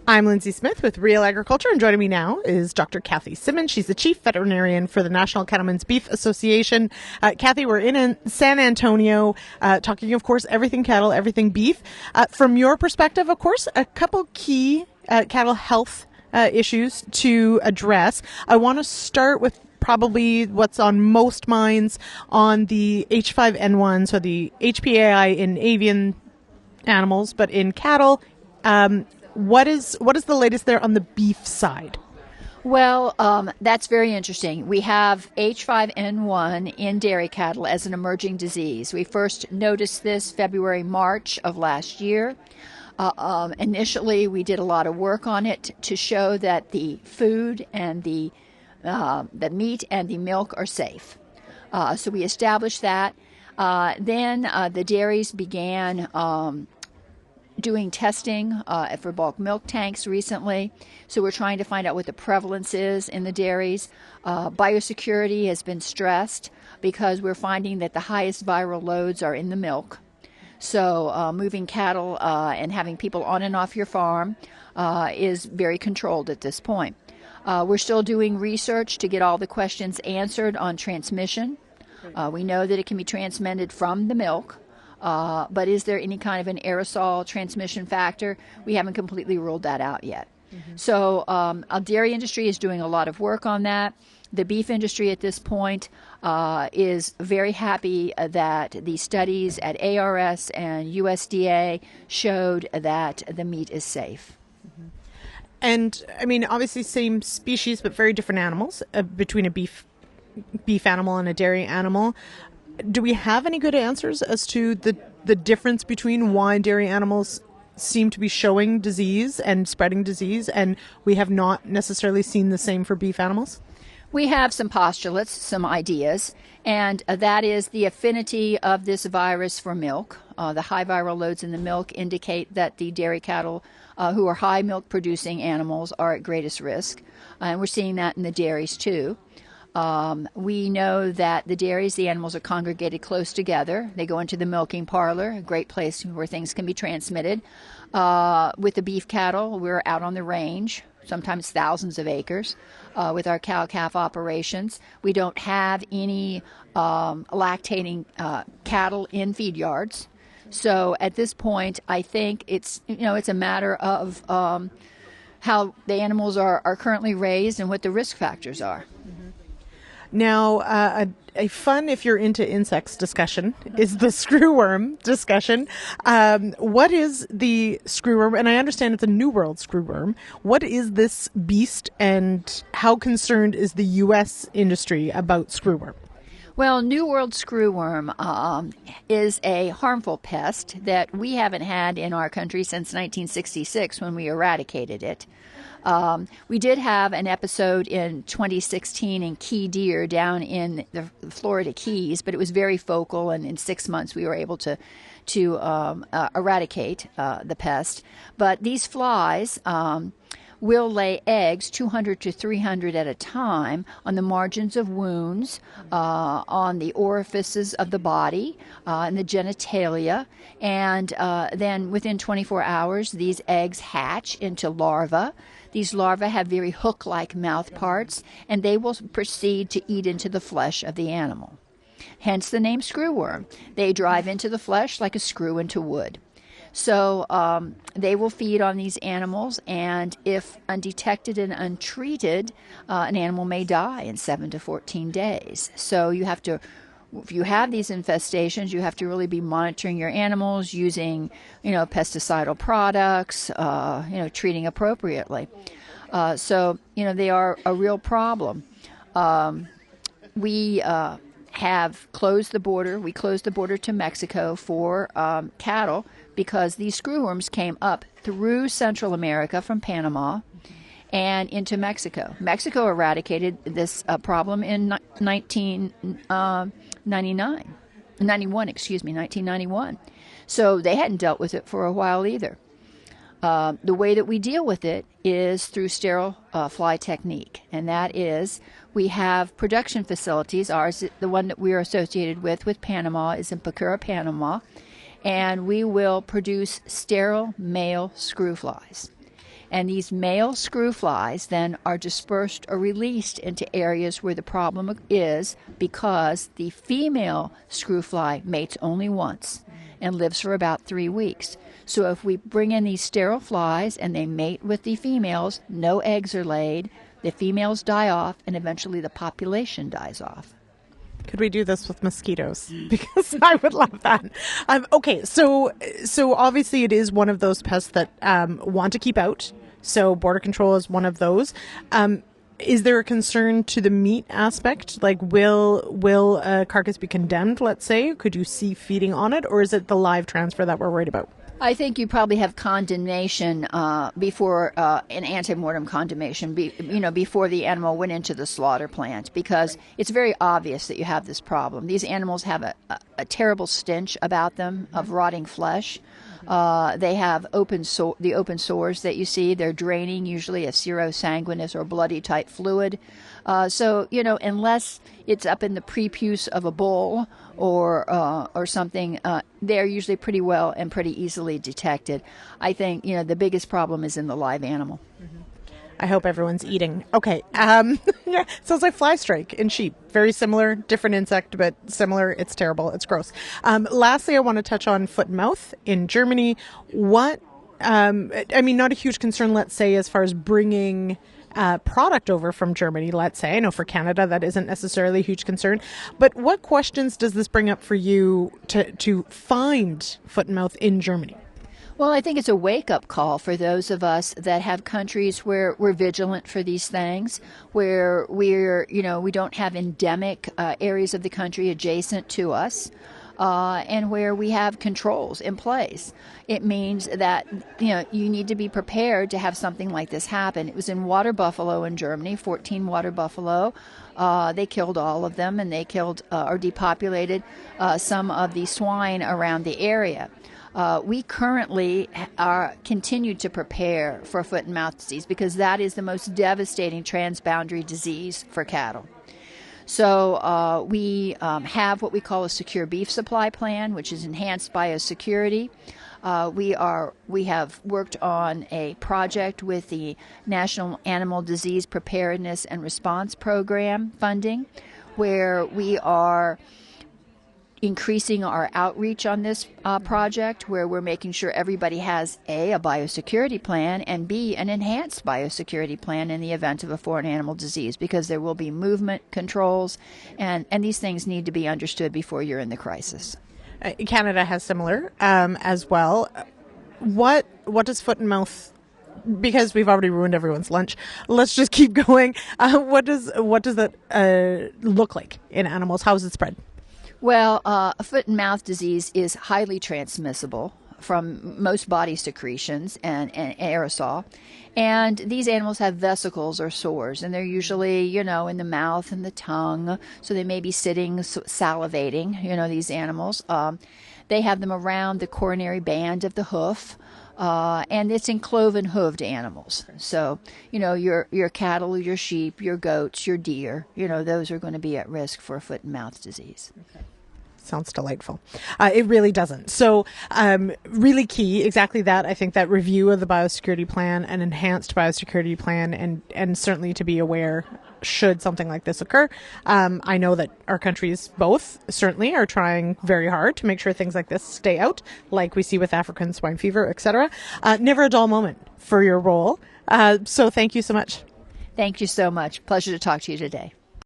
I'm Lyndsey Smith with RealAgriculture, and joining me now is Dr. Kathy Simmons. She's the Chief Veterinarian for the National Cattlemen's Beef Association. Kathy, we're in San Antonio talking, of course, everything cattle, everything beef. From your perspective, of course, a couple key cattle health issues to address. I want to start with probably what's on most minds on the H5N1, so the HPAI in avian animals, but in cattle. What is the latest there on the beef side? Well, that's very interesting. We have H5N1 in dairy cattle as an emerging disease. We first noticed this February, March of last year. Initially, we did a lot of work on it to show that the food and the meat and the milk are safe. So we established that. Then the dairies began doing testing for bulk milk tanks recently. So we're trying to find out what the prevalence is in the dairies. Biosecurity has been stressed because we're finding that the highest viral loads are in the milk. So moving cattle and having people on and off your farm is very controlled at this point. We're still doing research to get all the questions answered on transmission. We know that it can be transmitted from the milk. But is there any kind of an aerosol transmission factor? We haven't completely ruled that out yet. Mm-hmm. So our dairy industry is doing a lot of work on that. The beef industry at this point is very happy that the studies at ARS and USDA showed that the meat is safe. Mm-hmm. And, I mean, obviously same species but very different animals between a beef animal and a dairy animal. Do we have any good answers as to the difference between why dairy animals seem to be showing disease and spreading disease, and we have not necessarily seen the same for beef animals? We have some postulates, some ideas, and that is the affinity of this virus for milk. The high viral loads in the milk indicate that the dairy cattle who are high milk producing animals are at greatest risk, and we're seeing that in the dairies too. We know that the dairies, the animals are congregated close together. They go into the milking parlor, a great place where things can be transmitted. With the beef cattle, we're out on the range, sometimes thousands of acres, with our cow-calf operations. We don't have any lactating cattle in feed yards. So at this point, I think it's a matter of how the animals are currently raised and what the risk factors are. Mm-hmm. Now, a fun, if you're into insects discussion, is the screwworm discussion. What is the screwworm? And I understand it's a New World screwworm. What is this beast, and how concerned is the U.S. industry about screwworm? Well, New World screwworm is a harmful pest that we haven't had in our country since 1966 when we eradicated it. We did have an episode in 2016 in Key Deer down in the Florida Keys, but it was very focal, and in 6 months we were able to eradicate the pest. But these flies will lay eggs 200 to 300 at a time on the margins of wounds, on the orifices of the body, and the genitalia. And then within 24 hours, these eggs hatch into larvae. These larvae have very hook-like mouth parts, and they will proceed to eat into the flesh of the animal. Hence the name screwworm. They drive into the flesh like a screw into wood. So they will feed on these animals, and if undetected and untreated, an animal may die in 7 to 14 days. So you have to, if you have these infestations, you have to really be monitoring your animals, using, pesticidal products, treating appropriately. So they are a real problem. We have closed the border. We closed the border to Mexico for cattle because these screwworms came up through Central America from Panama and into Mexico. Mexico eradicated this problem in 1991. So they hadn't dealt with it for a while either. The way that we deal with it is through sterile fly technique, and that is we have production facilities. Ours, the one that we are associated with Panama, is in Pacura, Panama, and we will produce sterile male screw flies. And these male screw flies then are dispersed or released into areas where the problem is because the female screw fly mates only once and lives for about 3 weeks. So if we bring in these sterile flies and they mate with the females, no eggs are laid, the females die off, and eventually the population dies off. Could we do this with mosquitoes? Because I would love that. Okay, so obviously it is one of those pests that want to keep out. So border control is one of those. Is there a concern to the meat aspect? Like, will a carcass be condemned, let's say? Could you see feeding on it? Or is it the live transfer that we're worried about? I think you probably have condemnation before an antemortem condemnation, before the animal went into the slaughter plant, because it's very obvious that you have this problem. These animals have a terrible stench about them of rotting flesh. They have the open sores that you see. They're draining usually a serosanguinous or bloody type fluid. So, unless it's up in the prepuce of a bull or something, they're usually pretty well and pretty easily detected. I think, the biggest problem is in the live animal. Mm-hmm. I hope everyone's eating. Okay. Yeah, sounds like fly strike in sheep. Very similar, different insect, but similar. It's terrible. It's gross. Lastly, I want to touch on foot and mouth in Germany. Not a huge concern, let's say, as far as bringing product over from Germany, let's say. I know for Canada that isn't necessarily a huge concern. But what questions does this bring up for you to find foot and mouth in Germany? Well, I think it's a wake-up call for those of us that have countries where we're vigilant for these things, where we don't have endemic areas of the country adjacent to us, and where we have controls in place. It means that, you need to be prepared to have something like this happen. It was in water buffalo in Germany, 14 water buffalo. They killed all of them, and they killed or depopulated some of the swine around the area. We currently continue to prepare for foot and mouth disease because that is the most devastating transboundary disease for cattle. So we have what we call a secure beef supply plan, which is enhanced biosecurity. We have worked on a project with the National Animal Disease Preparedness and Response Program funding, where we are increasing our outreach on this project, where we're making sure everybody has a biosecurity plan, and B, an enhanced biosecurity plan in the event of a foreign animal disease, because there will be movement controls, and these things need to be understood before you're in the crisis. Canada has similar as well. What does foot and mouth, because we've already ruined everyone's lunch, let's just keep going. What does that look like in animals? How is it spread? Well, foot and mouth disease is highly transmissible from most body secretions and aerosol. And these animals have vesicles or sores, and they're usually, in the mouth and the tongue. So they may be sitting, salivating, these animals. They have them around the coronary band of the hoof. And it's in cloven-hooved animals. So, your cattle, your sheep, your goats, your deer, those are going to be at risk for foot and mouth disease. Okay. Sounds delightful. It really doesn't. So really key, exactly that. I think that review of the biosecurity plan, an enhanced biosecurity plan, and certainly to be aware should something like this occur. I know that our countries both certainly are trying very hard to make sure things like this stay out, like we see with African swine fever, etc. Never a dull moment for your role. So thank you so much. Thank you so much. Pleasure to talk to you today.